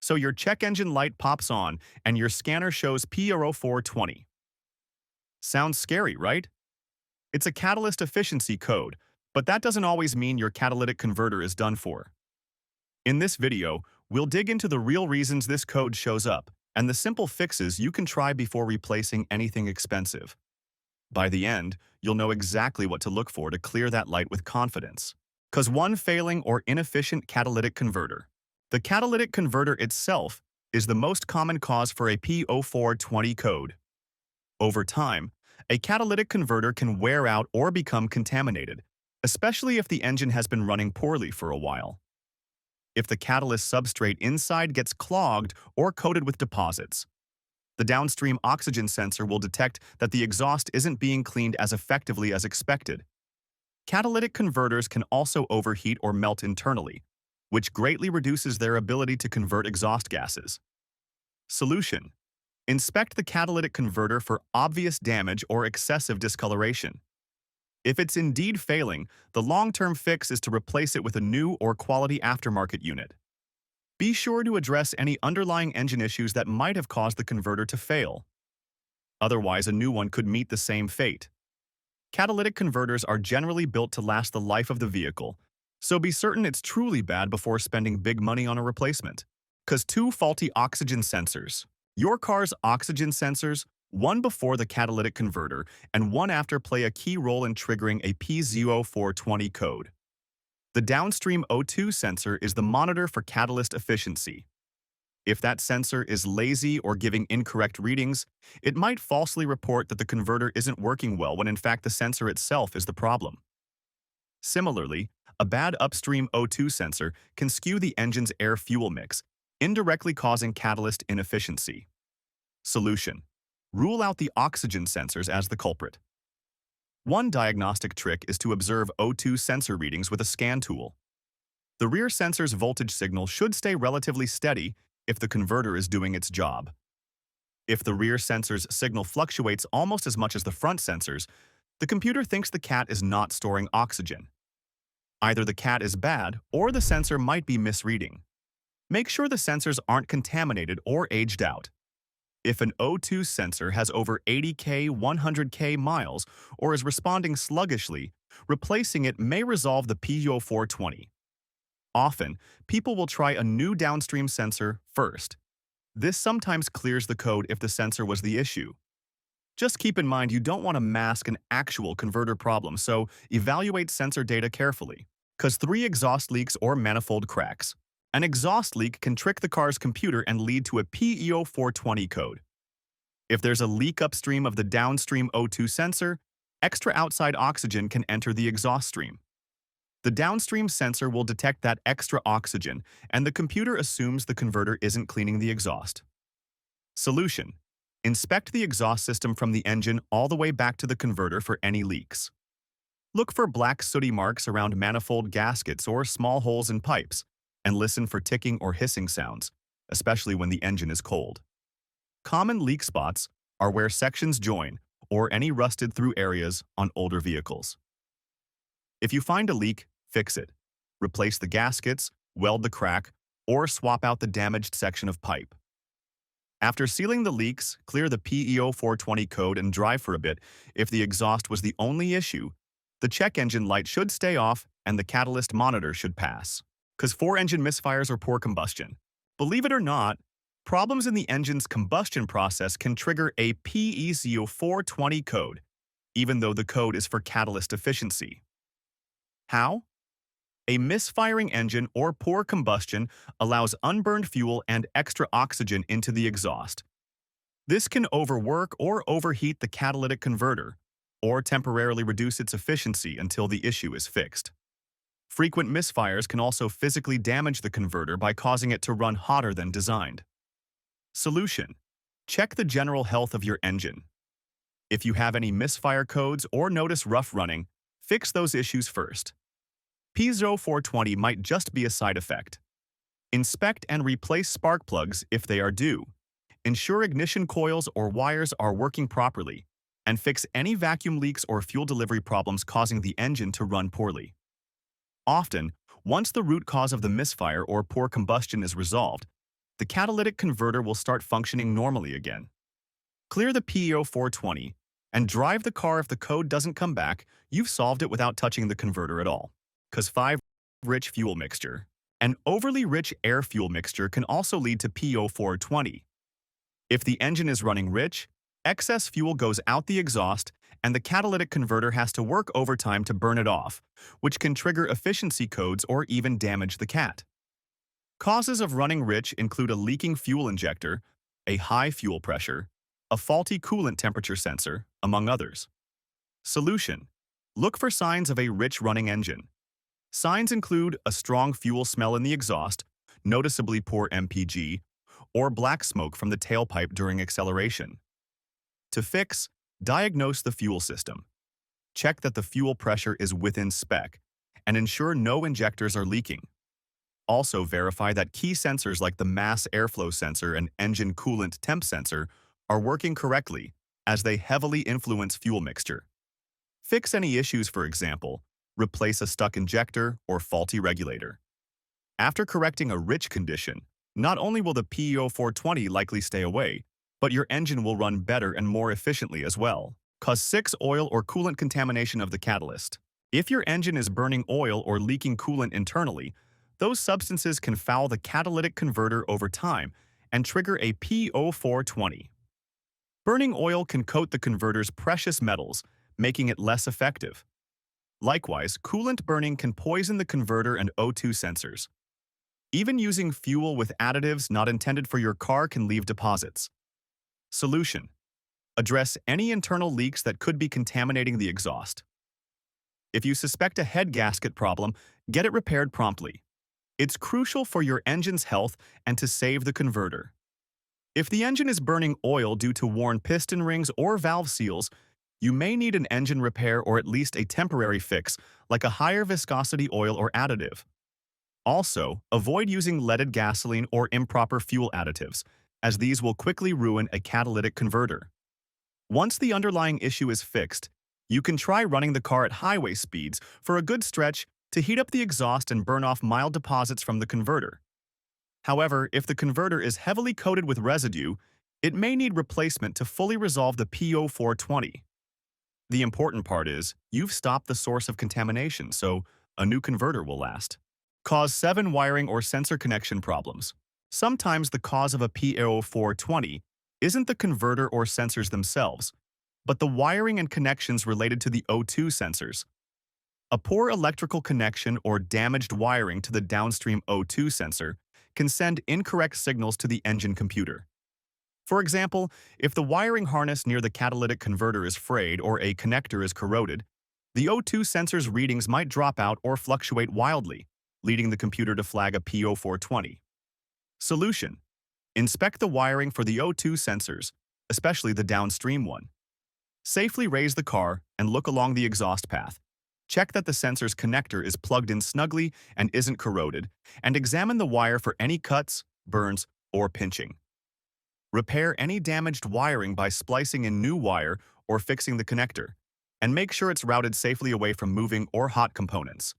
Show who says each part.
Speaker 1: So your check engine light pops on and your scanner shows P0420. Sounds scary, right? It's a catalyst efficiency code, but that doesn't always mean your catalytic converter is done for. In this video, we'll dig into the real reasons this code shows up and the simple fixes you can try before replacing anything expensive. By the end, you'll know exactly what to look for to clear that light with confidence. Cause one failing or inefficient catalytic converter. The catalytic converter itself is the most common cause for a P0420 code. Over time, a catalytic converter can wear out or become contaminated, especially if the engine has been running poorly for a while. If the catalyst substrate inside gets clogged or coated with deposits, the downstream oxygen sensor will detect that the exhaust isn't being cleaned as effectively as expected. Catalytic converters can also overheat or melt internally, which greatly reduces their ability to convert exhaust gases. Solution: inspect the catalytic converter for obvious damage or excessive discoloration. If it's indeed failing, the long-term fix is to replace it with a new or quality aftermarket unit. Be sure to address any underlying engine issues that might have caused the converter to fail. Otherwise, a new one could meet the same fate. Catalytic converters are generally built to last the life of the vehicle, so be certain it's truly bad before spending big money on a replacement. Cause two faulty oxygen sensors. Your car's oxygen sensors, one before the catalytic converter and one after, play a key role in triggering a P0420 code. The downstream O2 sensor is the monitor for catalyst efficiency. If that sensor is lazy or giving incorrect readings, it might falsely report that the converter isn't working well when in fact the sensor itself is the problem. Similarly, a bad upstream O2 sensor can skew the engine's air-fuel mix, indirectly causing catalyst inefficiency. Solution: rule out the oxygen sensors as the culprit. One diagnostic trick is to observe O2 sensor readings with a scan tool. The rear sensor's voltage signal should stay relatively steady if the converter is doing its job. If the rear sensor's signal fluctuates almost as much as the front sensors, the computer thinks the cat is not storing oxygen. Either the cat is bad or the sensor might be misreading. Make sure the sensors aren't contaminated or aged out. If an O2 sensor has over 80K, 100K miles or is responding sluggishly, replacing it may resolve the P0420. Often, people will try a new downstream sensor first. This sometimes clears the code if the sensor was the issue. Just keep in mind you don't want to mask an actual converter problem, so evaluate sensor data carefully. Cause 3 exhaust leaks or manifold cracks. An exhaust leak can trick the car's computer and lead to a P0420 code. If there's a leak upstream of the downstream O2 sensor, extra outside oxygen can enter the exhaust stream. The downstream sensor will detect that extra oxygen, and the computer assumes the converter isn't cleaning the exhaust. Solution: inspect the exhaust system from the engine all the way back to the converter for any leaks. Look for black sooty marks around manifold gaskets or small holes in pipes, and listen for ticking or hissing sounds, especially when the engine is cold. Common leak spots are where sections join or any rusted-through areas on older vehicles. If you find a leak, fix it. Replace the gaskets, weld the crack, or swap out the damaged section of pipe. After sealing the leaks, clear the P0420 code and drive for a bit. If the exhaust was the only issue, the check engine light should stay off and the catalyst monitor should pass. Cause 4 engine misfires or poor combustion. Believe it or not, problems in the engine's combustion process can trigger a P0420 code, even though the code is for catalyst efficiency. How? A misfiring engine or poor combustion allows unburned fuel and extra oxygen into the exhaust. This can overwork or overheat the catalytic converter, or temporarily reduce its efficiency until the issue is fixed. Frequent misfires can also physically damage the converter by causing it to run hotter than designed. Solution: check the general health of your engine. If you have any misfire codes or notice rough running, fix those issues first. P0420 might just be a side effect. Inspect and replace spark plugs if they are due. Ensure ignition coils or wires are working properly, and fix any vacuum leaks or fuel delivery problems causing the engine to run poorly. Often, once the root cause of the misfire or poor combustion is resolved, the catalytic converter will start functioning normally again. Clear the P0420 and drive the car. If the code doesn't come back, you've solved it without touching the converter at all. Because 5 rich fuel mixture. An overly rich air-fuel mixture can also lead to P0420. If the engine is running rich, excess fuel goes out the exhaust and the catalytic converter has to work overtime to burn it off, which can trigger efficiency codes or even damage the cat. Causes of running rich include a leaking fuel injector, a high fuel pressure, a faulty coolant temperature sensor, among others. Solution: look for signs of a rich running engine. Signs include a strong fuel smell in the exhaust, noticeably poor MPG, or black smoke from the tailpipe during acceleration. To fix, diagnose the fuel system. Check that the fuel pressure is within spec, and ensure no injectors are leaking. Also verify that key sensors like the mass airflow sensor and engine coolant temp sensor are working correctly, as they heavily influence fuel mixture. Fix any issues, for example, replace a stuck injector or faulty regulator. After correcting a rich condition, not only will the P0420 likely stay away, but your engine will run better and more efficiently as well. Cause 6 oil or coolant contamination of the catalyst. If your engine is burning oil or leaking coolant internally, those substances can foul the catalytic converter over time and trigger a P0420. Burning oil can coat the converter's precious metals, making it less effective. Likewise, coolant burning can poison the converter and O2 sensors. Even using fuel with additives not intended for your car can leave deposits. Solution: address any internal leaks that could be contaminating the exhaust. If you suspect a head gasket problem, get it repaired promptly. It's crucial for your engine's health and to save the converter. If the engine is burning oil due to worn piston rings or valve seals, you may need an engine repair or at least a temporary fix, like a higher viscosity oil or additive. Also, avoid using leaded gasoline or improper fuel additives, as these will quickly ruin a catalytic converter. Once the underlying issue is fixed, you can try running the car at highway speeds for a good stretch to heat up the exhaust and burn off mild deposits from the converter. However, if the converter is heavily coated with residue, it may need replacement to fully resolve the P0420. The important part is, you've stopped the source of contamination, so a new converter will last. Cause 7 wiring or sensor connection problems. Sometimes the cause of a P0420 isn't the converter or sensors themselves, but the wiring and connections related to the O2 sensors. A poor electrical connection or damaged wiring to the downstream O2 sensor can send incorrect signals to the engine computer. For example, if the wiring harness near the catalytic converter is frayed or a connector is corroded, the O2 sensor's readings might drop out or fluctuate wildly, leading the computer to flag a P0420. Solution: inspect the wiring for the O2 sensors, especially the downstream one. Safely raise the car and look along the exhaust path. Check that the sensor's connector is plugged in snugly and isn't corroded, and examine the wire for any cuts, burns, or pinching. Repair any damaged wiring by splicing in new wire or fixing the connector, and make sure it's routed safely away from moving or hot components.